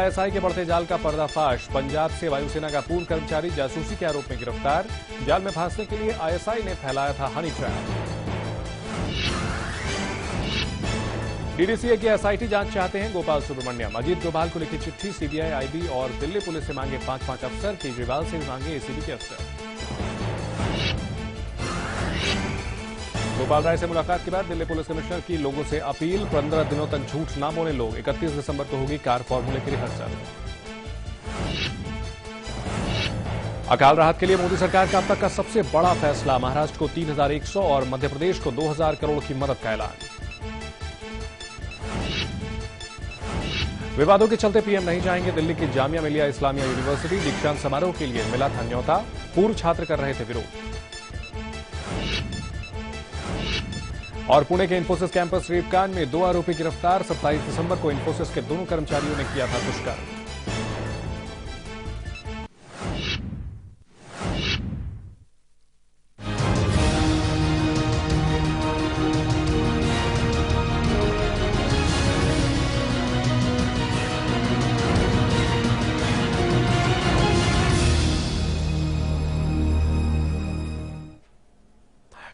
ISI के बढ़ते जाल का पर्दाफाश। पंजाब से वायुसेना का पूर्व कर्मचारी जासूसी के आरोप में गिरफ्तार। जाल में फांसने के लिए आईएसआई ने फैलाया था हनी ट्रैप। डीडीसीए की एसआईटी जांच चाहते हैं गोपाल सुब्रमण्यम। अजीत डोभाल को लिखी चिट्ठी। सीबीआई, आईबी और दिल्ली पुलिस से मांगे 5-5 अफसर। केजरीवाल से मांगे एसीबी के अफसर। गोपाल राय से मुलाकात के बाद दिल्ली पुलिस कमिश्नर की लोगों से अपील। 15 दिनों तक झूठ ना बोले लोग। 31 दिसंबर को होगी कार फॉर्मूले की रिहर्सल। अकाल राहत के लिए मोदी सरकार का अब तक का सबसे बड़ा फैसला। महाराष्ट्र को 3,100 और मध्य प्रदेश को 2,000 करोड़ की मदद का ऐलान। विवादों के चलते पीएम नहीं जाएंगे दिल्ली की जामिया मिलिया इस्लामिया यूनिवर्सिटी। दीक्षांत समारोह के लिए मिला था न्योता। पूर्व छात्र कर रहे थे विरोध। और पुणे के इंफोसिस कैंपस रेप कांड में 2 आरोपी गिरफ्तार। 27 दिसंबर को इंफोसिस के दोनों कर्मचारियों ने किया था दुष्कर्म।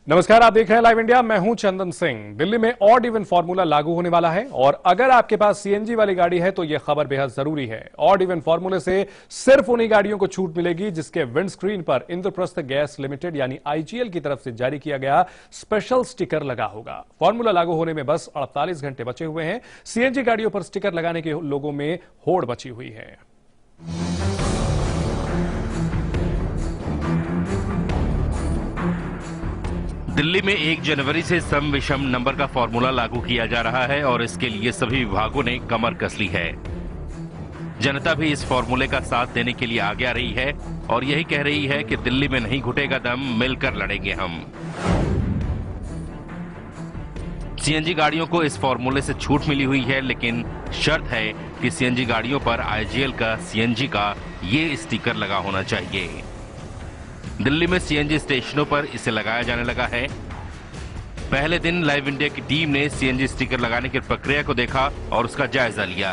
नमस्कार, आप देख रहे हैं लाइव इंडिया। मैं हूं चंदन सिंह। दिल्ली में ऑड इवन फॉर्मूला लागू होने वाला है और अगर आपके पास सीएनजी वाली गाड़ी है तो यह खबर बेहद जरूरी है। ऑड इवन फॉर्मूले से सिर्फ उन्हीं गाड़ियों को छूट मिलेगी जिसके विंडस्क्रीन पर इंद्रप्रस्थ गैस लिमिटेड यानी आईजीएल की तरफ से जारी किया गया स्पेशल स्टिकर लगा होगा। फॉर्मूला लागू होने में बस 48 घंटे बचे हुए हैं। सीएनजी गाड़ियों पर स्टिकर लगाने के लोगों में होड़ मची हुई है। दिल्ली में 1 जनवरी से सम विषम नंबर का फॉर्मूला लागू किया जा रहा है और इसके लिए सभी विभागों ने कमर कस ली है। जनता भी इस फॉर्मूले का साथ देने के लिए आगे आ रही है और यही कह रही है कि दिल्ली में नहीं घुटेगा दम, मिलकर लड़ेंगे हम। सीएनजी गाड़ियों को इस फॉर्मूले से छूट मिली हुई है, लेकिन शर्त है कि सीएनजी गाड़ियों पर आईजीएल का सीएनजी का ये स्टिकर लगा होना चाहिए। दिल्ली में सीएनजी स्टेशनों पर इसे लगाया जाने लगा है। पहले दिन लाइव इंडिया की टीम ने सीएनजी स्टिकर लगाने की प्रक्रिया को देखा और उसका जायजा लिया।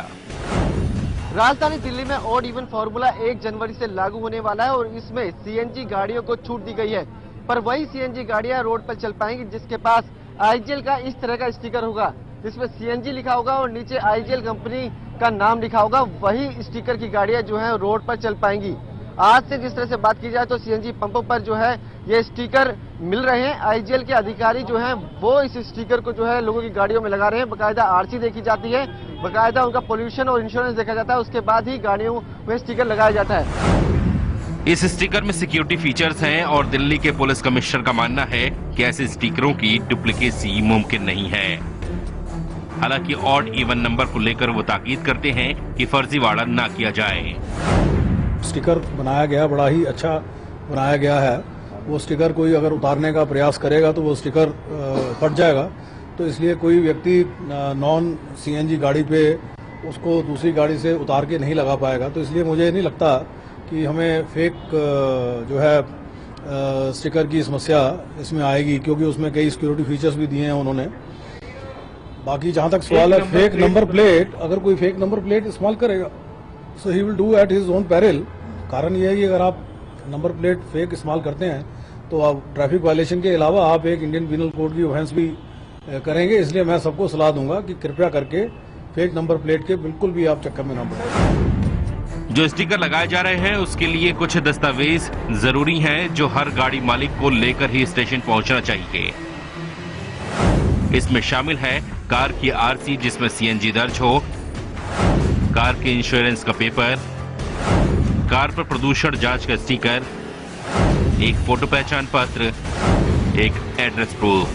राजधानी दिल्ली में ऑड इवन फॉर्मूला 1 जनवरी से लागू होने वाला है और इसमें सीएनजी गाड़ियों को छूट दी गई है, पर वही सीएनजी गाड़ियां रोड पर चल पाएंगी जिसके पास आईजीएल का इस तरह का स्टिकर होगा जिसमें सीएनजी लिखा होगा और नीचे आईजीएल कंपनी का नाम लिखा होगा। वही स्टिकर की गाड़ियां जो है रोड पर चल पाएंगी। आज से जिस तरह से बात की जाए तो सीएनजी पंपों पर जो है ये स्टिकर मिल रहे हैं। आईजीएल के अधिकारी जो हैं वो इस स्टिकर को जो है लोगों की गाड़ियों में लगा रहे हैं। बकायदा आरसी देखी जाती है, बकायदा उनका पोल्यूशन और इंश्योरेंस देखा जाता है, उसके बाद ही गाड़ियों में स्टिकर लगाया जाता है। इस स्टिकर में सिक्योरिटी फीचर्स हैं और दिल्ली के पुलिस कमिश्नर का मानना है कि ऐसे स्टिकरों की डुप्लीकेसी मुमकिन नहीं है। हालांकि ऑड इवन नंबर को लेकर वो ताकीद करते हैं कि फर्जीवाड़ा न किया जाए। स्टिकर बनाया गया, बड़ा ही अच्छा बनाया गया है। वो स्टिकर कोई अगर उतारने का प्रयास करेगा तो वो स्टिकर फट जाएगा, तो इसलिए कोई व्यक्ति नॉन सीएनजी गाड़ी पे उसको दूसरी गाड़ी से उतार के नहीं लगा पाएगा। तो इसलिए मुझे नहीं लगता कि हमें फेक जो है स्टिकर की समस्या इसमें आएगी, क्योंकि उसमें कई सिक्योरिटी फीचर्स भी दिए हैं उन्होंने। बाकी जहां तक सवाल है फेक नंबर प्लेट, अगर कोई फेक नंबर प्लेट इस्तेमाल करेगा so he will do at his own peril. कारण यह है कि अगर आप नंबर प्लेट फेक इस्तेमाल करते हैं तो आप ट्रैफिक वायलेशन के अलावा आप एक इंडियन पिनल कोड की ऑफेंस भी करेंगे। इसलिए मैं सबको सलाह दूंगा कि कृपया करके फेक नंबर प्लेट के बिल्कुल भी आप चक्कर में न पड़ें। जो स्टिकर लगाए जा रहे हैं उसके लिए कुछ दस्तावेज जरूरी हैं जो हर गाड़ी मालिक को लेकर ही स्टेशन पहुंचना चाहिए। इसमें शामिल है कार की आरसी जिसमें सीएनजी दर्ज हो, कार के इंश्योरेंस का पेपर, कार पर प्रदूषण जांच का स्टिकर, एक फोटो पहचान पत्र, एक एड्रेस प्रूफ।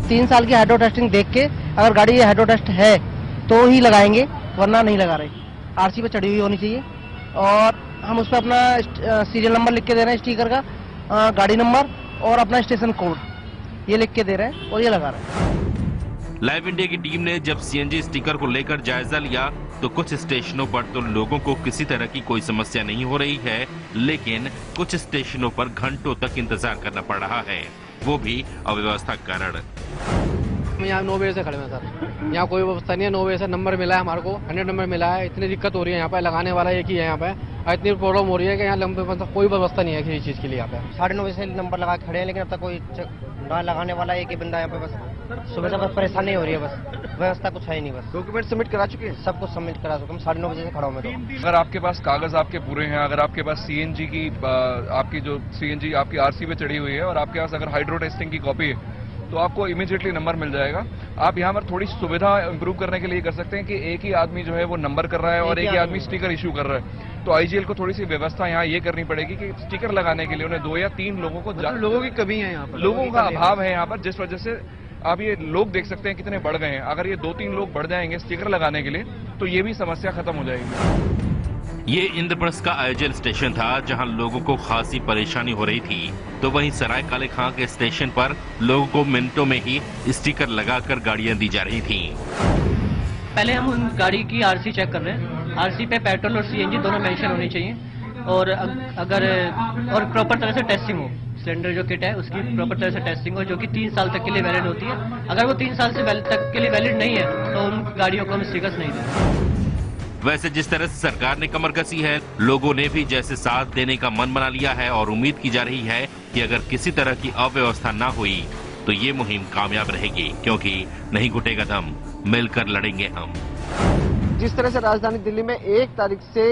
3 साल की हाइड्रो टेस्टिंग देख के अगर गाड़ी हाइड्रो टेस्ट है तो ही लगाएंगे, वरना नहीं लगा रहे। आरसी पे चढ़ी हुई होनी चाहिए और हम उस पर अपना सीरियल नंबर लिख के दे रहे हैं, स्टिकर का गाड़ी नंबर और अपना स्टेशन कोड ये लिख के दे रहे हैं और ये लगा रहे हैं। लाइव इंडिया की टीम ने जब सीएनजी स्टिकर को लेकर जायजा लिया तो कुछ स्टेशनों पर तो लोगों को किसी तरह की कोई समस्या नहीं हो रही है, लेकिन कुछ स्टेशनों पर घंटों तक इंतजार करना पड़ रहा है, वो भी अव्यवस्था के कारण। हम यहाँ 9 बजे से खड़े हैं सर, यहाँ कोई व्यवस्था नहीं है। 9 बजे से नंबर मिला है हमारे को, 100 नंबर मिला है। इतनी दिक्कत हो रही है यहाँ पे, लगाने वाला एक ही है यहाँ पे, और इतनी प्रॉब्लम हो रही है कि यहाँ लंबे मतलब कोई व्यवस्था नहीं है किसी चीज़ के लिए। यहाँ पे 9:30 बजे से नंबर लगा के खड़े हैं, लेकिन अब तक कोई ना लगाने वाला एक ही बंदा यहाँ पे। बस सुबह से बस परेशानी हो रही है, बस व्यवस्था कुछ है ही नहीं। बस डॉक्यूमेंट सबमिट करा चुके हैं? सब कुछ सबमिट करा चुके हैं। 9:30 बजे से खड़ा हूँ मैं तो। अगर आपके पास कागज आपके पूरे हैं, अगर आपके पास सीएनजी की आपकी जो सीएनजी आपकी आरसी पे चढ़ी हुई है और आपके पास अगर हाइड्रो टेस्टिंग की कॉपी है, तो आपको इमीडिएटली नंबर मिल जाएगा। आप यहाँ पर थोड़ी सुविधा इंप्रूव करने के लिए कर सकते हैं कि एक ही आदमी जो है वो नंबर कर रहा है और एक ही आदमी स्टिकर इशू कर रहा है। तो आईजीएल को थोड़ी सी व्यवस्था यहाँ ये करनी पड़ेगी कि स्टिकर लगाने के लिए उन्हें 2 या 3 लोगों को लोगों की कमी है यहाँ पर, लोगों का अभाव है यहाँ पर, जिस वजह से आप ये लोग देख सकते हैं कितने बढ़ गए हैं। अगर ये 2-3 लोग बढ़ जाएंगे स्टिकर लगाने के लिए तो ये भी समस्या खत्म हो जाएगी। ये इंद्रप्रस्थ का आईजीएल स्टेशन था जहां लोगों को खासी परेशानी हो रही थी, तो वहीं सराय काले खां के स्टेशन पर लोगों को मिनटों में ही स्टिकर लगाकर गाड़ियां दी जा रही थीं। पहले हम उन गाड़ी की आरसी चेक कर रहे हैं। आरसी पे पेट्रोल और सीएनजी दोनों मेंशन होनी चाहिए, और अगर और प्रॉपर तरह से टेस्टिंग हो। सिलेंडर जो किट है उसकी प्रॉपर तरह से टेस्टिंग हो, जो कि 3 साल तक के लिए वैलिड होती है। अगर वो 3 साल से तक के लिए वैलिड नहीं है तो उन गाड़ियों को हम स्टिकर्स नहीं देंगे। वैसे जिस तरह से सरकार ने कमर कसी है, लोगों ने भी जैसे साथ देने का मन बना लिया है और उम्मीद की जा रही है कि अगर किसी तरह की अव्यवस्था न हुई तो ये मुहिम कामयाब रहेगी, क्योंकि नहीं घुटेगा दम, मिलकर लड़ेंगे हम। जिस तरह से राजधानी दिल्ली में 1 तारीख से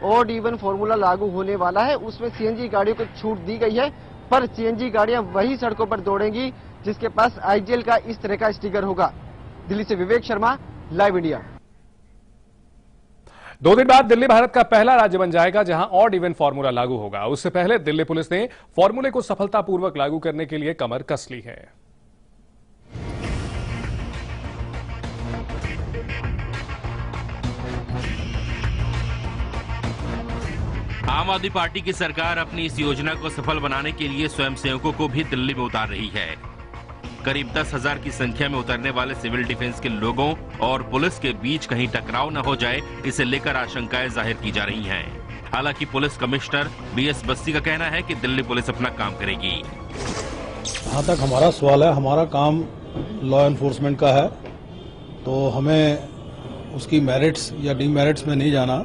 ऑड इवन फॉर्मूला लागू होने वाला है, उसमें सीएनजी गाड़ियों को छूट दी गई है, पर सीएनजी गाड़ियां वही सड़कों पर दौड़ेंगी जिसके पास आईजीएल का इस तरह का स्टिकर होगा। दिल्ली से विवेक शर्मा, लाइव इंडिया। 2 दिन बाद दिल्ली भारत का पहला राज्य बन जाएगा जहां ऑड इवन फॉर्मूला लागू होगा। उससे पहले दिल्ली पुलिस ने फॉर्मूले को सफलतापूर्वक लागू करने के लिए कमर कस ली है। आम आदमी पार्टी की सरकार अपनी इस योजना को सफल बनाने के लिए स्वयंसेवकों को भी दिल्ली में उतार रही है। करीब 10,000 की संख्या में उतरने वाले सिविल डिफेंस के लोगों और पुलिस के बीच कहीं टकराव न हो जाए, इसे लेकर आशंकाएं जाहिर की जा रही हैं। हालांकि पुलिस कमिश्नर बीएस बस्सी का कहना है कि दिल्ली पुलिस अपना काम करेगी। जहाँ तक हमारा सवाल है, हमारा काम लॉ एनफोर्समेंट का है, तो हमें उसकी मेरिट्स या डीमेरिट्स में नहीं जाना।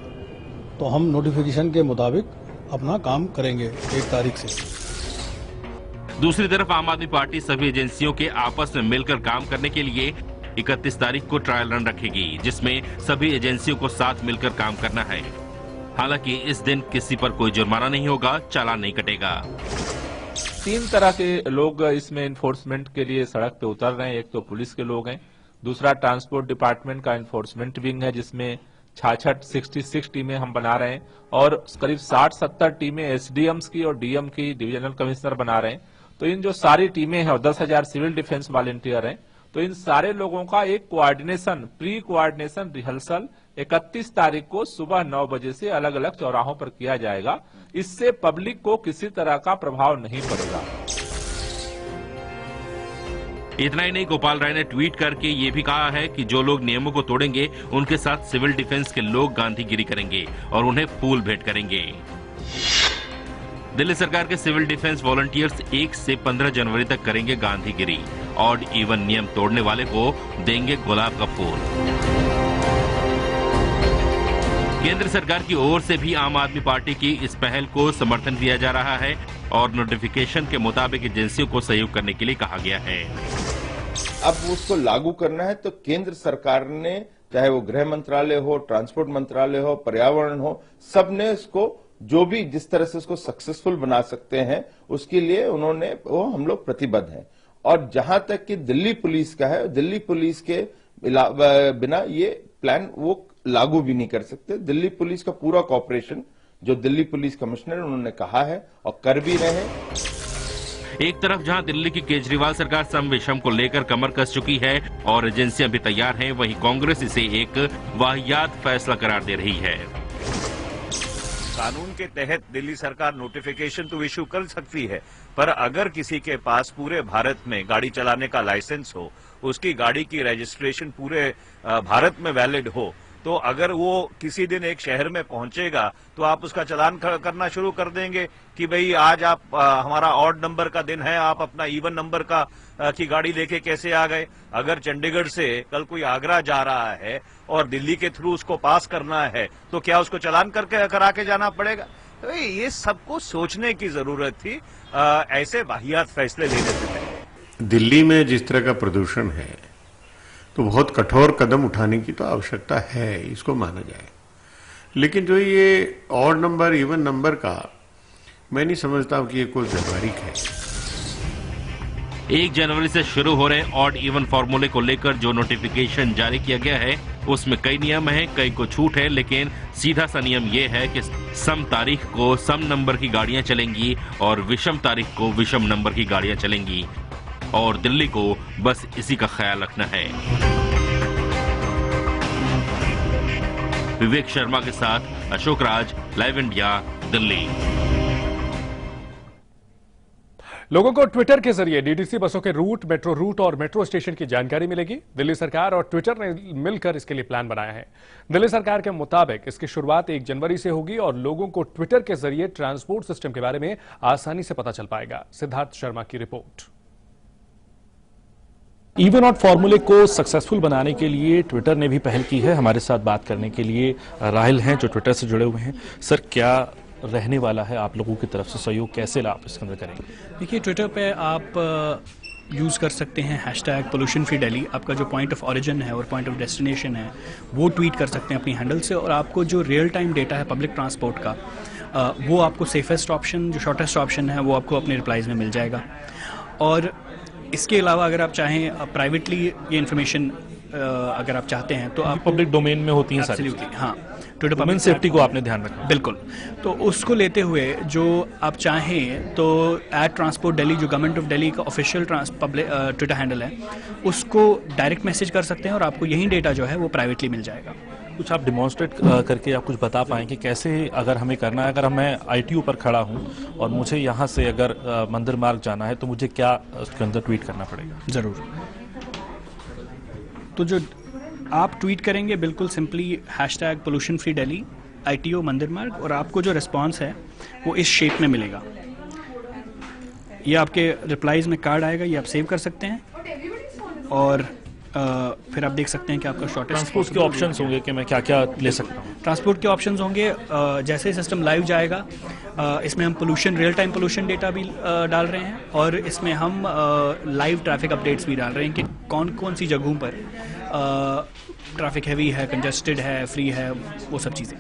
तो हम नोटिफिकेशन के मुताबिक अपना काम करेंगे 1 तारीख से। दूसरी तरफ आम आदमी पार्टी सभी एजेंसियों के आपस में मिलकर काम करने के लिए 31 तारीख को ट्रायल रन रखेगी, जिसमें सभी एजेंसियों को साथ मिलकर काम करना है। हालांकि इस दिन किसी पर कोई जुर्माना नहीं होगा, चालान नहीं कटेगा। 3 तरह के लोग इसमें एनफोर्समेंट के लिए सड़क पे उतर रहे हैं। एक तो पुलिस के लोग हैं, दूसरा ट्रांसपोर्ट डिपार्टमेंट का एनफोर्समेंट विंग है, जिसमें 66 टीमें हम बना रहे हैं, और करीब 60-70 टीमें एसडीएम्स की और डीएम की, डिविजनल कमिश्नर बना रहे हैं। तो इन जो सारी टीमें हैं और 10,000 सिविल डिफेंस वॉलंटियर हैं, तो इन सारे लोगों का एक कोऑर्डिनेशन, प्री कोऑर्डिनेशन रिहर्सल 31 तारीख को सुबह 9 बजे से अलग अलग चौराहों पर किया जाएगा। इससे पब्लिक को किसी तरह का प्रभाव नहीं पड़ेगा। इतना ही नहीं, गोपाल राय ने ट्वीट करके ये भी कहा है कि जो लोग नियमों को तोड़ेंगे उनके साथ सिविल डिफेंस के लोग गांधीगिरी करेंगे और उन्हें फूल भेंट करेंगे। दिल्ली सरकार के सिविल डिफेंस वॉलंटियर्स 1 से 15 जनवरी तक करेंगे गांधीगिरी। ऑड इवन नियम तोड़ने वाले को देंगे गुलाब का फूल। केंद्र सरकार की ओर से भी आम आदमी पार्टी की इस पहल को समर्थन दिया जा रहा है और नोटिफिकेशन के मुताबिक एजेंसियों को सहयोग करने के लिए कहा गया है। अब उसको लागू करना है तो केंद्र सरकार ने, चाहे वो गृह मंत्रालय हो, ट्रांसपोर्ट मंत्रालय हो, पर्यावरण हो, सबने इसको जो भी जिस तरह से उसको सक्सेसफुल बना सकते हैं उसके लिए उन्होंने वो हम लोग प्रतिबद्ध हैं। और जहां तक कि दिल्ली पुलिस का है, दिल्ली पुलिस के बिना ये प्लान वो लागू भी नहीं कर सकते। दिल्ली पुलिस का पूरा कॉपरेशन जो दिल्ली पुलिस कमिश्नर उन्होंने कहा है और कर भी रहे हैं। एक तरफ जहां दिल्ली की केजरीवाल सरकार सम विषम को लेकर कमर कस चुकी है और एजेंसियां भी तैयार हैं, वहीं कांग्रेस इसे एक वाहियात फैसला करार दे रही है। कानून के तहत दिल्ली सरकार नोटिफिकेशन तो इश्यू कर सकती है, पर अगर किसी के पास पूरे भारत में गाड़ी चलाने का लाइसेंस हो, उसकी गाड़ी की रजिस्ट्रेशन पूरे भारत में वैलिड हो, तो अगर वो किसी दिन एक शहर में पहुंचेगा तो आप उसका चालान करना शुरू कर देंगे कि भाई आज आप हमारा ऑड नंबर का दिन है, आप अपना इवन नंबर की गाड़ी लेके कैसे आ गए। अगर चंडीगढ़ से कल कोई आगरा जा रहा है और दिल्ली के थ्रू उसको पास करना है तो क्या उसको चालान करा के जाना पड़ेगा? तो ये सबको सोचने की जरूरत थी ऐसे वाहियात फैसले लेने से पहले। दिल्ली में जिस तरह का प्रदूषण है तो बहुत कठोर कदम उठाने की तो आवश्यकता है, इसको माना जाए। लेकिन जो ये ऑड नंबर इवन नंबर का मैं नहीं समझता कि ये कोई व्यवहारिक है। 1 जनवरी से शुरू हो रहे ऑड इवन फॉर्मूले को लेकर जो नोटिफिकेशन जारी किया गया है उसमें कई नियम हैं, कई को छूट है, लेकिन सीधा सा नियम यह है कि सम तारीख को सम नंबर की गाड़ियां चलेंगी और विषम तारीख को विषम नंबर की गाड़ियां चलेंगी और दिल्ली को बस इसी का ख्याल रखना है। विवेक शर्मा के साथ अशोक राज, लाइव इंडिया, दिल्ली। लोगों को ट्विटर के जरिए डीटीसी बसों के रूट, मेट्रो रूट और मेट्रो स्टेशन की जानकारी मिलेगी। दिल्ली सरकार और ट्विटर ने मिलकर इसके लिए प्लान बनाया है। दिल्ली सरकार के मुताबिक इसकी शुरुआत 1 जनवरी से होगी और लोगों को ट्विटर के जरिए ट्रांसपोर्ट सिस्टम के बारे में आसानी से पता चल पाएगा। सिद्धार्थ शर्मा की रिपोर्ट। इवन ऑड फॉर्मूले को सक्सेसफुल बनाने के लिए ट्विटर ने भी पहल की है। हमारे साथ बात करने के लिए राहिल हैं जो ट्विटर से जुड़े हुए हैं। सर, क्या रहने वाला है आप लोगों की तरफ से सहयोग, कैसे आप इसके अंदर करेंगे? देखिए, ट्विटर पे आप यूज़ कर सकते हैं हैशटैग पोल्यूशन फ्री दिल्ली। आपका जो पॉइंट ऑफ ओरिजिन है और पॉइंट ऑफ डेस्टिनेशन है वो ट्वीट कर सकते हैं अपनी हैंडल से, और आपको जो रियल टाइम डेटा है पब्लिक ट्रांसपोर्ट का वो आपको सेफेस्ट ऑप्शन, जो शॉर्टेस्ट ऑप्शन है, वो आपको अपने रिप्लाईज में मिल जाएगा। और इसके अलावा अगर आप चाहें प्राइवेटली ये इन्फॉर्मेशन अगर आप चाहते हैं तो आप पब्लिक डोमेन में होती हैं सारी। हाँ, ट्विटर वुमेन सेफ्टी को आपने ध्यान रखना। बिल्कुल। तो उसको लेते हुए जो आप चाहें तो @ट्रांसपोर्ट दिल्ली, जो गवर्नमेंट ऑफ दिल्ली का ऑफिशियल ट्विटर हैंडल है, उसको डायरेक्ट मैसेज कर सकते हैं और आपको यही डेटा जो है वो प्राइवेटली मिल जाएगा। कुछ आप डिमॉन्स्ट्रेट करके आप कुछ बता पाएं कि कैसे अगर हमें करना है? अगर मैं ITO पर खड़ा हूं और मुझे यहां से अगर मंदिर मार्ग जाना है तो मुझे क्या उसके अंदर ट्वीट करना पड़ेगा? ज़रूर। तो जो आप ट्वीट करेंगे बिल्कुल simply hashtag pollution free Delhi, ITO मंदिर मार्ग, और आपको जो रिस्पांस है वो इस शेप में मिलेगा। ये आपके रिप्लाईज में कार्ड आएगा, ये आप सेव कर सकते हैं और फिर आप देख सकते हैं कि आपका शॉर्टेस्ट ट्रांसपोर्ट के ऑप्शंस होंगे कि मैं क्या क्या ले सकता हूँ। ट्रांसपोर्ट के ऑप्शंस होंगे। जैसे सिस्टम लाइव जाएगा इसमें हम pollution, real time pollution data भी डाल रहे हैं और इसमें हम लाइव ट्रैफिक अपडेट्स भी डाल रहे हैं कि कौन कौन सी जगहों पर ट्रैफिक हैवी है, कंजस्टेड है, फ्री है, वो सब चीज़ें।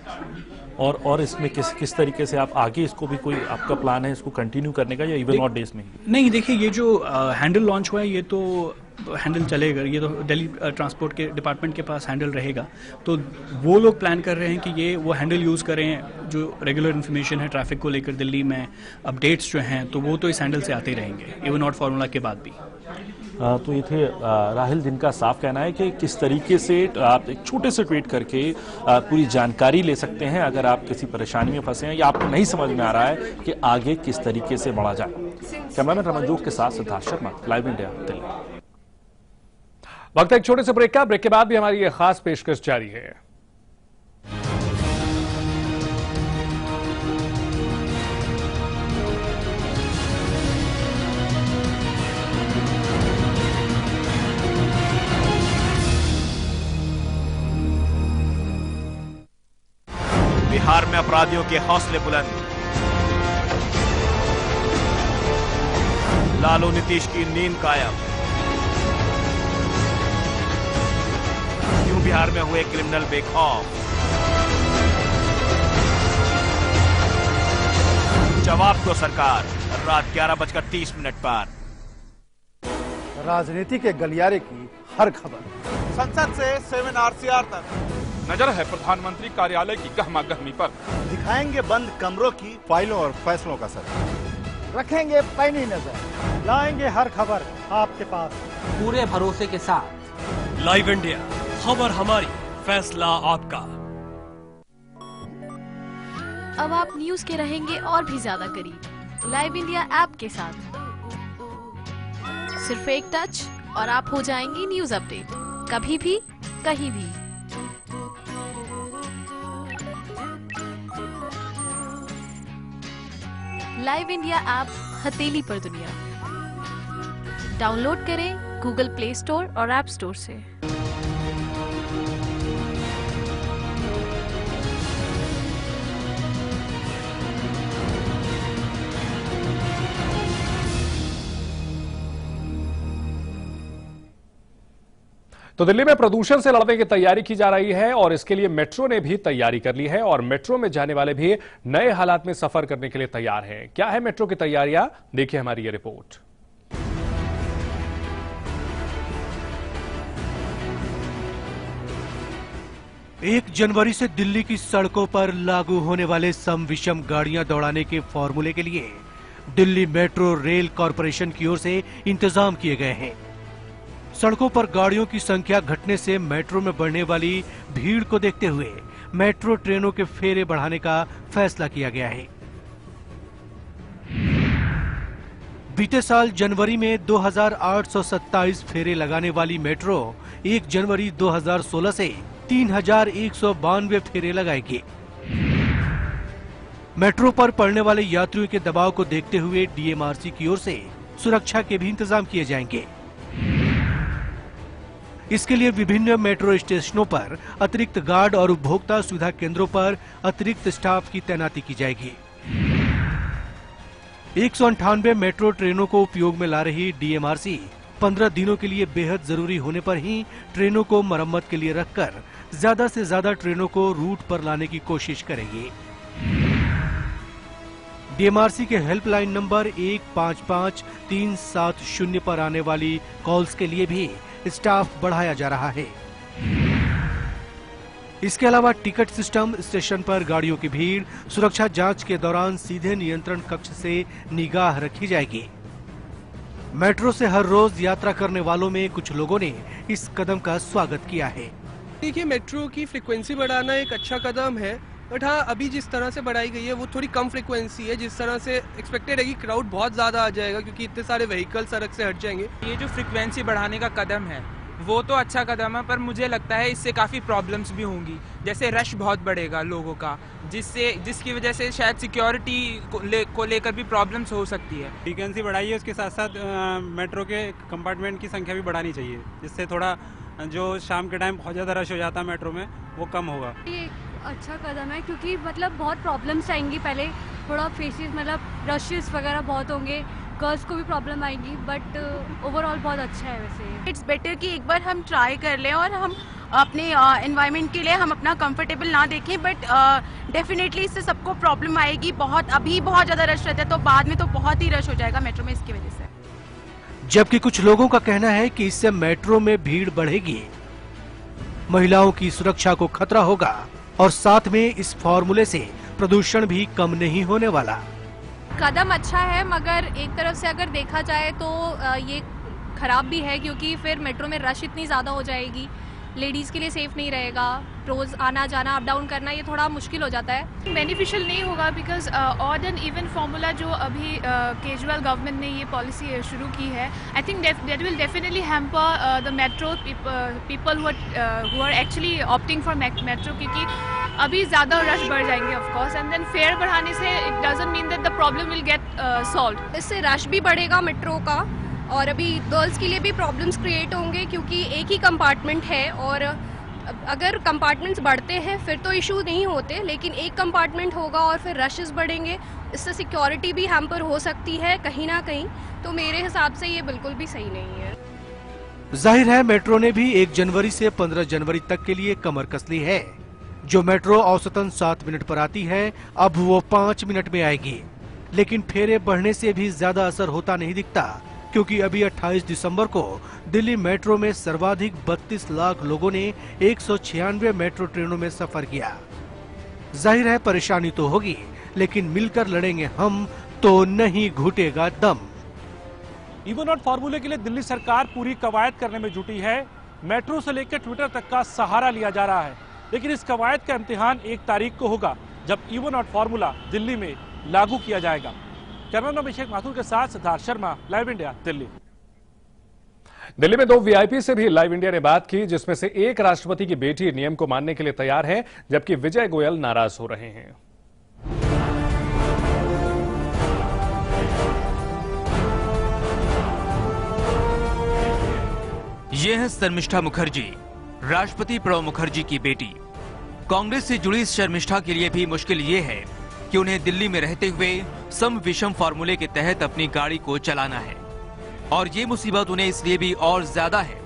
और इसमें किस तरीके से आप आगे इसको भी कोई आपका प्लान है इसको कंटिन्यू करने का या इवन ऑड डेज में ही? नहीं, देखिए, ये जो हैंडल लॉन्च हुआ है ये तो हैंडल चलेगा, ये तो दिल्ली ट्रांसपोर्ट के डिपार्टमेंट के पास हैंडल रहेगा। तो वो लोग प्लान कर रहे हैं कि ये वो हैंडल यूज़ करें, जो रेगुलर इन्फॉर्मेशन है ट्रैफिक को लेकर दिल्ली में, अपडेट्स जो हैं तो वो तो इस हैंडल से आते रहेंगे इवन ऑड फार्मूला के बाद भी। तो ये थे राहिल, जिनका साफ कहना है कि किस तरीके से आप एक छोटे से ट्वीट करके पूरी जानकारी ले सकते हैं अगर आप किसी परेशानी में फंसे हैं या आपको नहीं समझ में आ रहा है कि आगे किस तरीके से बढ़ा जाए। कैमरामैन रमनजोत के साथ सिद्धार्थ शर्मा, लाइव इंडिया, दिल्ली। वक्त एक छोटे से ब्रेक का। ब्रेक के बाद भी हमारी ये खास पेशकश जारी है। बिहार में अपराधियों के हौसले बुलंद, लालू नीतीश की नींद कायम। क्यों बिहार में हुए क्रिमिनल बेखौफ? जवाब दो सरकार, रात 11:30 पर। राजनीति के गलियारे की हर खबर, संसद से 7 RCR तक, नजर है प्रधानमंत्री कार्यालय की गहमा गहमी पर। दिखाएंगे बंद कमरों की फाइलों और फैसलों का सर, रखेंगे पैनी नजर, लाएंगे हर खबर आपके पास पूरे भरोसे के साथ। लाइव इंडिया, खबर हमारी, फैसला आपका। अब आप न्यूज के रहेंगे और भी ज्यादा करीब लाइव इंडिया ऐप के साथ। सिर्फ एक टच और आप हो जाएंगे न्यूज अपडेट, कभी भी कहीं भी। लाइव इंडिया ऐप हथेली पर दुनिया डाउनलोड करें गूगल प्ले स्टोर और ऐप स्टोर से। तो दिल्ली में प्रदूषण से लड़ने की तैयारी की जा रही है और इसके लिए मेट्रो ने भी तैयारी कर ली है और मेट्रो में जाने वाले भी नए हालात में सफर करने के लिए तैयार हैं। क्या है मेट्रो की तैयारियां, देखिए हमारी ये रिपोर्ट। एक जनवरी से दिल्ली की सड़कों पर लागू होने वाले सम विषम गाड़ियां दौड़ाने के फॉर्मूले के लिए दिल्ली मेट्रो रेल कॉरपोरेशन की ओर से इंतजाम किए गए हैं। सड़कों पर गाड़ियों की संख्या घटने से मेट्रो में बढ़ने वाली भीड़ को देखते हुए मेट्रो ट्रेनों के फेरे बढ़ाने का फैसला किया गया है। बीते साल जनवरी में 2827 फेरे लगाने वाली मेट्रो 1 जनवरी 2016 से 3192 फेरे लगाएगी। मेट्रो पर पड़ने वाले यात्रियों के दबाव को देखते हुए डीएमआरसी की ओर से सुरक्षा के भी इंतजाम किए जाएंगे। इसके लिए विभिन्न मेट्रो स्टेशनों पर अतिरिक्त गार्ड और उपभोक्ता सुविधा केंद्रों पर अतिरिक्त स्टाफ की तैनाती की जाएगी। 198 मेट्रो ट्रेनों को उपयोग में ला रही डीएमआरसी 15 दिनों के लिए बेहद जरूरी होने पर ही ट्रेनों को मरम्मत के लिए रखकर ज्यादा से ज्यादा ट्रेनों को रूट पर लाने की कोशिश करेगी। डीएमआरसी के हेल्पलाइन नंबर 155370 पर आने वाली कॉल्स के लिए भी स्टाफ बढ़ाया जा रहा है। इसके अलावा टिकट सिस्टम, स्टेशन पर गाड़ियों की भीड़, सुरक्षा जांच के दौरान सीधे नियंत्रण कक्ष से निगाह रखी जाएगी। मेट्रो से हर रोज यात्रा करने वालों में कुछ लोगों ने इस कदम का स्वागत किया है। देखिए, मेट्रो की फ्रीक्वेंसी बढ़ाना एक अच्छा कदम है, बट हाँ, अभी जिस तरह से बढ़ाई गई है वो थोड़ी कम फ्रीक्वेंसी है। जिस तरह से एक्सपेक्टेड है कि क्राउड बहुत ज़्यादा आ जाएगा क्योंकि इतने सारे व्हीकल सड़क से हट जाएंगे। ये जो फ्रीक्वेंसी बढ़ाने का कदम है वो तो अच्छा कदम है, पर मुझे लगता है इससे काफ़ी प्रॉब्लम्स भी होंगी। जैसे रश बहुत बढ़ेगा लोगों का, जिसकी वजह से शायद सिक्योरिटी को लेकर भी प्रॉब्लम्स हो सकती है। फ्रीक्वेंसी बढ़ाई है, उसके साथ साथ मेट्रो के कंपार्टमेंट की संख्या भी बढ़ानी चाहिए, जिससे थोड़ा जो शाम के टाइम बहुत ज़्यादा रश हो जाता है मेट्रो में वो कम होगा। ये अच्छा कदम है क्योंकि मतलब बहुत प्रॉब्लम्स आएंगी। पहले थोड़ा फेसेस मतलब रशेस वगैरह बहुत होंगे, गर्ल्स को भी प्रॉब्लम आएगी, बट ओवरऑल बहुत अच्छा है। वैसे इट्स बेटर कि एक बार हम ट्राई कर लें और हम अपने एनवायरनमेंट के लिए हम अपना कंफर्टेबल ना देखें, बट डेफिनेटली इससे सबको प्रॉब्लम आएगी। अभी बहुत ज़्यादा रश रहता है तो बाद में तो बहुत ही रश हो जाएगा मेट्रो में इसकी वजह से। जबकि कुछ लोगों का कहना है कि इससे मेट्रो में भीड़ बढ़ेगी, महिलाओं की सुरक्षा को खतरा होगा और साथ में इस फॉर्मूले से प्रदूषण भी कम नहीं होने वाला। कदम अच्छा है, मगर एक तरफ से अगर देखा जाए तो ये खराब भी है क्योंकि फिर मेट्रो में रश इतनी ज़्यादा हो जाएगी, लेडीज़ के लिए सेफ नहीं रहेगा। रोज़ आना जाना अप डाउन करना ये थोड़ा मुश्किल हो जाता है। बेनिफिशियल नहीं होगा because odd and even formula जो अभी केजरीवाल गवर्नमेंट ने ये पॉलिसी शुरू की है, I think that will definitely hamper the metro people who are actually opting for metro, क्योंकि अभी ज़्यादा रश बढ़ जाएंगे of course, and then fare बढ़ाने से it doesn't mean that the problem will get solved. इससे रश भी बढ़ेगा मेट्रो का और अभी गर्ल्स के लिए भी प्रॉब्लम्स क्रिएट होंगे क्योंकि एक ही कंपार्टमेंट है और अगर कंपार्टमेंट्स बढ़ते हैं फिर तो इशू नहीं होते, लेकिन एक कंपार्टमेंट होगा और फिर रशेस बढ़ेंगे, इससे सिक्योरिटी भी हैम्पर हो सकती है कहीं ना कहीं। तो मेरे हिसाब से ये बिल्कुल भी सही नहीं है। जाहिर है मेट्रो ने भी 1 जनवरी से 15 जनवरी तक के लिए कमर कस ली है। जो मेट्रो औसतन 7 मिनट पर आती है अब वो 5 मिनट में आएगी, लेकिन फेरे बढ़ने से भी ज्यादा असर होता नहीं दिखता क्योंकि अभी 28 दिसंबर को दिल्ली मेट्रो में सर्वाधिक 32 लाख लोगों ने 196 मेट्रो ट्रेनों में सफर किया। जाहिर है परेशानी तो होगी, लेकिन मिलकर लड़ेंगे हम तो नहीं घुटेगा दम। इवन आउट फॉर्मूले के लिए दिल्ली सरकार पूरी कवायद करने में जुटी है। मेट्रो से लेकर ट्विटर तक का सहारा लिया जा रहा है, लेकिन इस कवायद का इम्तिहान 1 तारीख को होगा जब इवन आउट फॉर्मूला दिल्ली में लागू किया जाएगा। कैमरामैन अभिषेक माथुर के साथ सिद्धार्थ शर्मा, लाइव इंडिया, दिल्ली। दिल्ली में 2 वीआईपी से भी लाइव इंडिया ने बात की, जिसमें से एक राष्ट्रपति की बेटी नियम को मानने के लिए तैयार है, जबकि विजय गोयल नाराज हो रहे हैं। ये है शर्मिष्ठा मुखर्जी, राष्ट्रपति प्रणब मुखर्जी की बेटी। कांग्रेस से जुड़ी इस शर्मिष्ठा के लिए भी मुश्किल ये है कि उन्हें दिल्ली में रहते हुए सम विषम फार्मूले के तहत अपनी गाड़ी को चलाना है। और ये मुसीबत उन्हें इसलिए भी और ज्यादा है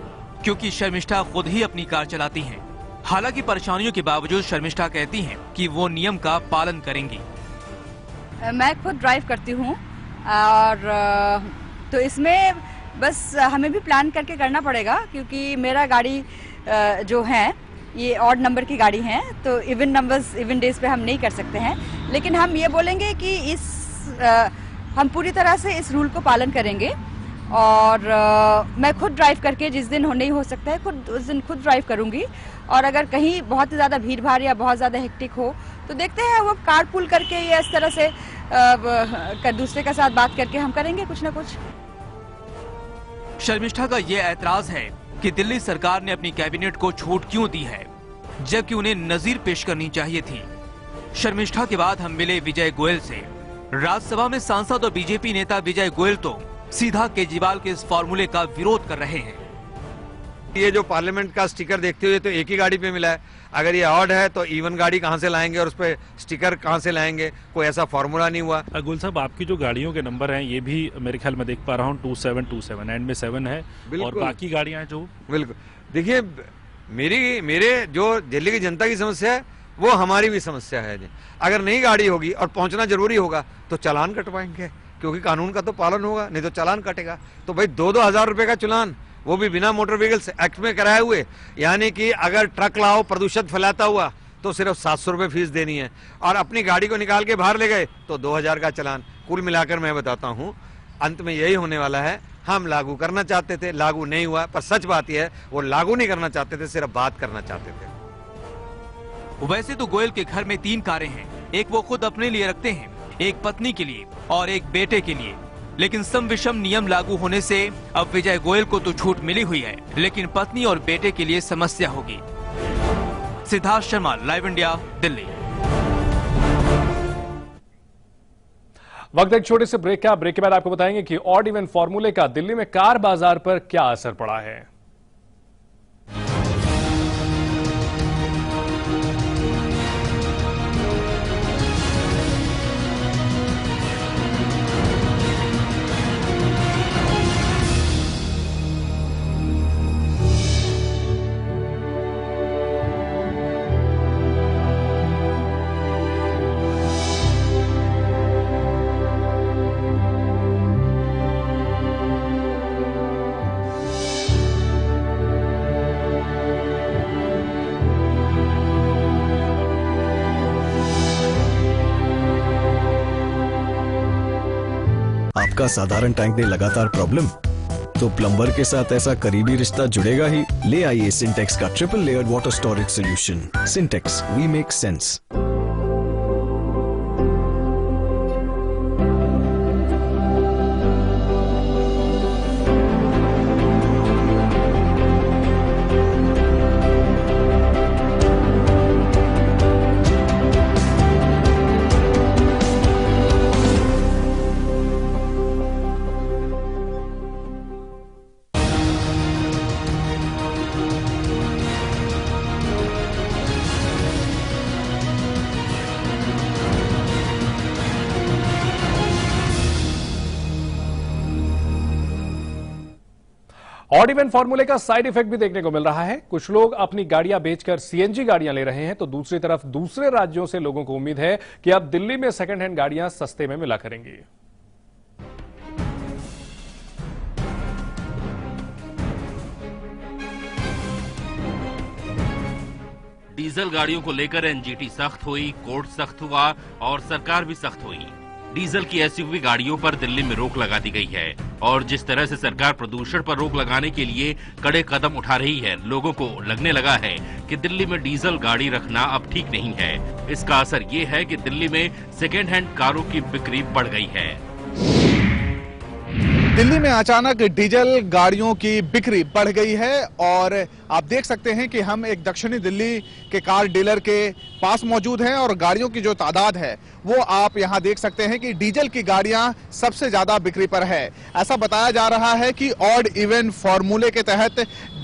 क्योंकि शर्मिष्ठा खुद ही अपनी कार चलाती हैं। हालांकि परेशानियों के बावजूद शर्मिष्ठा कहती हैं कि वो नियम का पालन करेंगी। मैं खुद ड्राइव करती हूँ और तो इसमें बस हमें भी प्लान करके करना पड़ेगा क्योंकि मेरा गाड़ी जो है ये ऑड नंबर की गाड़ी है, तो इवन नंबर्स इवन डेज पे हम नहीं कर सकते हैं। लेकिन हम ये बोलेंगे कि हम पूरी तरह से इस रूल को पालन करेंगे और मैं खुद ड्राइव करके जिस दिन नहीं हो सकता है उस दिन खुद ड्राइव करूंगी। और अगर कहीं बहुत ज्यादा भीड़ भाड़ या बहुत ज्यादा हेक्टिक हो तो देखते हैं वो कार पुल करके या इस तरह से दूसरे के साथ बात करके हम करेंगे कुछ ना कुछ। शर्मिष्ठा का ये ऐतराज है कि दिल्ली सरकार ने अपनी कैबिनेट को छूट क्यों दी है, जबकि उन्हें नजीर पेश करनी चाहिए थी। शर्मिष्ठा के बाद हम मिले विजय गोयल से। राज्यसभा में सांसद और बीजेपी नेता विजय गोयल तो सीधा केजरीवाल के इस फॉर्मूले का विरोध कर रहे हैं। ये जो पार्लियामेंट का स्टिकर देखते हुए तो एक ही गाड़ी पे मिला है, अगर ये ऑड है तो इवन गाड़ी कहां से लाएंगे और उस पे स्टिकर कहां से लाएंगे, कोई ऐसा फॉर्मूला नहीं हुआ। गोयल साहब, आपकी जो गाड़ियों के नंबर हैं ये भी मेरे ख्याल में देख पा रहा हूँ 2727 एंड में 7 है और बाकी गाड़ियां जो बिल्कुल देखिए मेरे जो दिल्ली की जनता की समस्या है वो हमारी भी समस्या है। अगर नई गाड़ी होगी और पहुंचना जरूरी होगा तो चालान कटवाएंगे क्योंकि कानून का तो पालन होगा, नहीं तो चालान कटेगा। तो भाई 2-2 हजार रुपए का चालान, वो भी बिना मोटर व्हीकल्स एक्ट में कराए हुए, यानी कि अगर ट्रक लाओ प्रदूषण फैलाता हुआ तो सिर्फ 700 रुपए फीस देनी है और अपनी गाड़ी को निकाल के बाहर ले गए तो 2000 का चालान। कुल मिलाकर मैं बताता हूं अंत में यही होने वाला है। हम लागू करना चाहते थे, लागू नहीं हुआ, पर सच बात यह है वो लागू नहीं करना चाहते थे, सिर्फ बात करना चाहते थे। वैसे तो गोयल के घर में 3 कारें हैं, एक वो खुद अपने लिए रखते हैं, एक पत्नी के लिए और एक बेटे के लिए। लेकिन सम विषम नियम लागू होने से अब विजय गोयल को तो छूट मिली हुई है, लेकिन पत्नी और बेटे के लिए समस्या होगी। Siddharth Sharma, live India, Delhi. वक्त एक छोटे से ब्रेक का। ब्रेक के बाद आपको बताएंगे कि ऑड इवन फॉर्मूले का दिल्ली में कार बाजार पर क्या असर पड़ा है। आपका साधारण टैंक में लगातार प्रॉब्लम, तो प्लम्बर के साथ ऐसा करीबी रिश्ता जुड़ेगा ही। ले आइए सिंटेक्स का triple layered water storage solution. Sintex, we make sense. Odd even फॉर्मूले का साइड इफेक्ट भी देखने को मिल रहा है। कुछ लोग अपनी गाड़ियां बेचकर सीएनजी गाड़ियां ले रहे हैं, तो दूसरी तरफ दूसरे राज्यों से लोगों को उम्मीद है कि अब दिल्ली में सेकंड हैंड गाड़ियां सस्ते में मिला करेंगी। डीजल गाड़ियों को लेकर एनजीटी सख्त हुई, कोर्ट सख्त हुआ और सरकार भी सख्त हुई। डीजल की एसयूवी गाड़ियों पर दिल्ली में रोक लगा दी गई है और जिस तरह से सरकार प्रदूषण पर रोक लगाने के लिए कड़े कदम उठा रही है, लोगों को लगने लगा है कि दिल्ली में डीजल गाड़ी रखना अब ठीक नहीं है। इसका असर ये है कि दिल्ली में सेकेंड हैंड कारों की बिक्री बढ़ गई है। दिल्ली में अचानक डीजल गाड़ियों की बिक्री बढ़ गई है और आप देख सकते हैं कि हम एक दक्षिणी दिल्ली के कार डीलर के पास मौजूद हैं और गाड़ियों की जो तादाद है वो आप यहां देख सकते हैं कि डीजल की गाड़ियां सबसे ज्यादा बिक्री पर है। ऐसा बताया जा रहा है कि ऑड इवन फॉर्मूले के तहत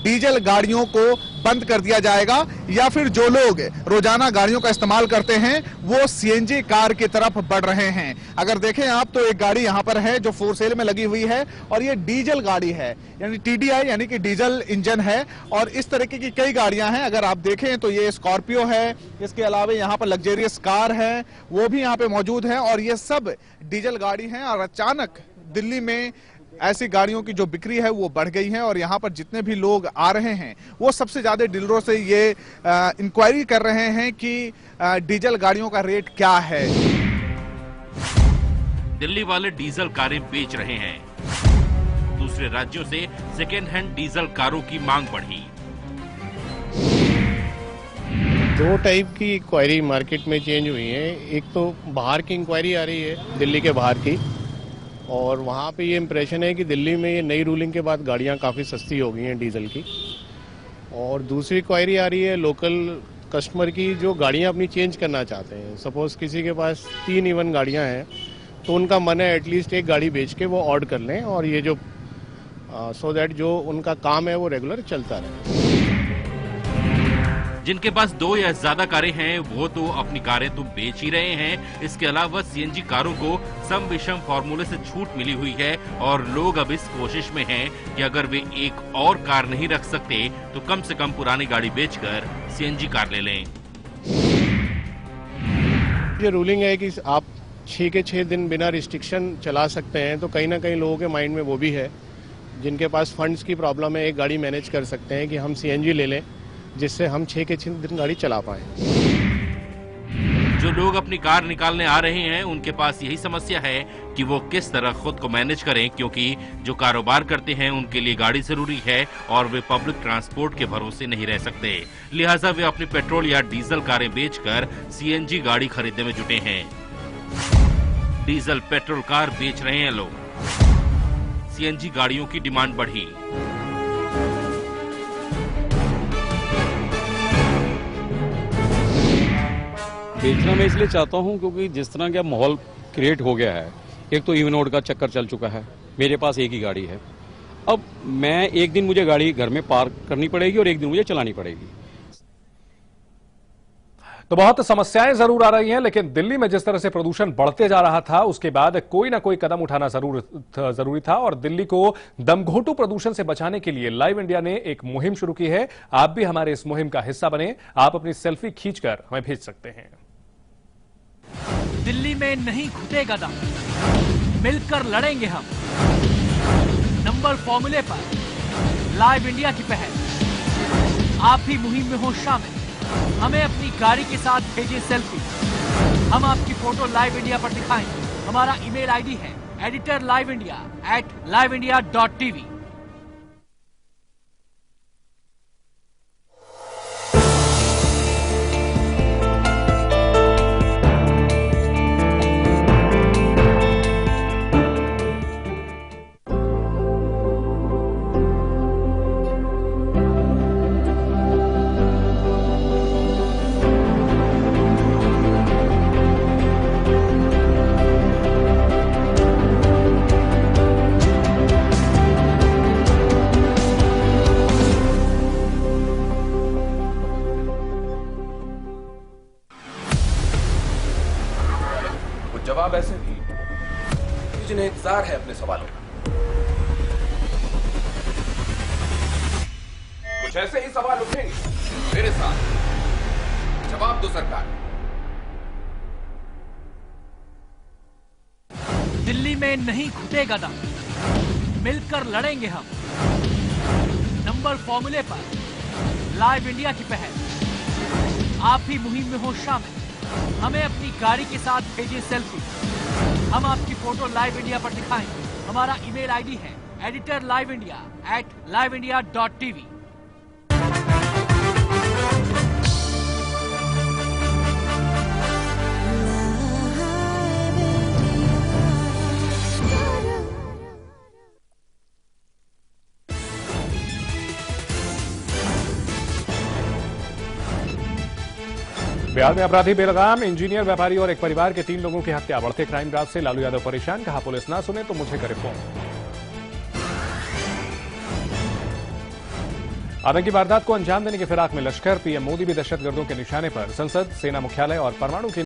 डीजल गाड़ियों को बंद कर दिया जाएगा या फिर जो लोग रोजाना गाड़ियों का इस्तेमाल करते हैं वो सीएनजी कार की तरफ बढ़ रहे हैं। अगर देखें आप तो एक गाड़ी यहां पर है जो फॉर सेल में लगी हुई है और ये डीजल गाड़ी है, यानी टीडीआई यानी कि डीजल इंजन है। और इस तरीके की कई गाड़ियां हैं, अगर आप देखें तो ये स्कॉर्पियो है, इसके अलावा यहां पर लग्जरियस कार है वो भी यहां पे मौजूद है और ये सब डीजल गाड़ी हैं। और अचानक दिल्ली में ऐसी गाड़ियों की जो बिक्री है वो बढ़ गई है और यहाँ पर जितने भी लोग आ रहे हैं वो सबसे ज्यादा डीलरों से ये इंक्वायरी कर रहे हैं कि डीजल गाड़ियों का रेट क्या है। दिल्ली वाले डीजल कारें बेच रहे हैं, दूसरे राज्यों से सेकेंड हैंड डीजल कारों की मांग बढ़ी। दो टाइप की इंक्वायरी मार्केट में चेंज हुई है। एक तो बाहर की इंक्वायरी आ रही है, दिल्ली के बाहर की, और वहाँ पे ये इम्प्रेशन है कि दिल्ली में ये नई रूलिंग के बाद गाड़ियाँ काफ़ी सस्ती हो गई हैं डीजल की। और दूसरी क्वायरी आ रही है लोकल कस्टमर की जो गाड़ियाँ अपनी चेंज करना चाहते हैं। सपोज़ किसी के पास 3 इवन गाड़ियाँ हैं तो उनका मन है एटलीस्ट एक गाड़ी बेच के वो ऑड कर लें और ये जो सो दैट जो उनका काम है वो रेगुलर चलता रहे। जिनके पास 2 या ज्यादा कारें हैं वो तो अपनी कारें तो बेच ही रहे हैं। इसके अलावा सीएनजी कारों को सम विषम फॉर्मूले से छूट मिली हुई है और लोग अब इस कोशिश में हैं कि अगर वे एक और कार नहीं रख सकते तो कम से कम पुरानी गाड़ी बेचकर सीएनजी कार ले लें। ये रूलिंग है कि आप 6 के 6 दिन बिना रिस्ट्रिक्शन चला सकते हैं, तो कहीं ना कहीं लोगों के माइंड में वो भी है जिनके पास फंड्स की प्रॉब्लम है, एक गाड़ी मैनेज कर सकते हैं कि हम सीएनजी ले लें जिससे हम 6 के 6 दिन गाड़ी चला पाए। जो लोग अपनी कार निकालने आ रहे हैं उनके पास यही समस्या है कि वो किस तरह खुद को मैनेज करें, क्योंकि जो कारोबार करते हैं उनके लिए गाड़ी जरूरी है और वे पब्लिक ट्रांसपोर्ट के भरोसे नहीं रह सकते। लिहाजा वे अपनी पेट्रोल या डीजल कारें बेचकर सीएनजी गाड़ी खरीदने में जुटे हैं। डीजल पेट्रोल कार बेच रहे हैं लोग, सीएनजी गाड़ियों की डिमांड बढ़ी। बेचना मैं इसलिए चाहता हूं क्योंकि जिस तरह का माहौल क्रिएट हो गया है, एक तो इवन ओड का चक्कर चल चुका है, मेरे पास एक ही गाड़ी है। अब मैं एक दिन मुझे गाड़ी घर में पार्क करनी पड़ेगी और एक दिन मुझे चलानी पड़ेगी। तो बहुत समस्याएं जरूर आ रही हैं, लेकिन दिल्ली में जिस तरह से प्रदूषण बढ़ते जा रहा था उसके बाद कोई ना कोई कदम उठाना जरूरी था और दिल्ली को दमघोंटू प्रदूषण से बचाने के लिए लाइव इंडिया ने एक मुहिम शुरू की है। आप भी हमारे इस मुहिम का हिस्सा बने। आप अपनी सेल्फी खींचकर हमें भेज सकते हैं। दिल्ली में नहीं घुटेगा दम, मिलकर लड़ेंगे हम। नंबर फॉर्मूले पर लाइव इंडिया की पहल। आप भी मुहिम में हो शामिल। हमें अपनी गाड़ी के साथ भेजिए सेल्फी, हम आपकी फोटो लाइव इंडिया पर दिखाएंगे। हमारा ईमेल आईडी है editorliveindia@liveindia.tv। जवाब ऐसे भी जिन्हें इंतजार है अपने सवालों का। कुछ ऐसे ही सवाल उठेंगे मेरे साथ। जवाब दो सरकार। दिल्ली में नहीं घुटेगा दम, मिलकर लड़ेंगे हम। नंबर फॉर्मूले पर लाइव इंडिया की पहल। आप भी मुहिम में हो शामिल। हमें अपनी गाड़ी के साथ भेजिए सेल्फी, हम आपकी फोटो लाइव इंडिया पर दिखाएंगे। हमारा ईमेल आईडी है editorliveindia@liveindia.tv। बिहार में अपराधी बेलगाम, इंजीनियर, व्यापारी और एक परिवार के 3 लोगों की हत्या। बढ़ते क्राइम ग्राफ से लालू यादव परेशान, कहा पुलिस ना सुने तो मुझे करे फोन। आतंकी वारदात को अंजाम देने की फिराक में लश्कर, पीएम मोदी भी दहशतगर्दों के निशाने पर। संसद, सेना मुख्यालय और परमाणु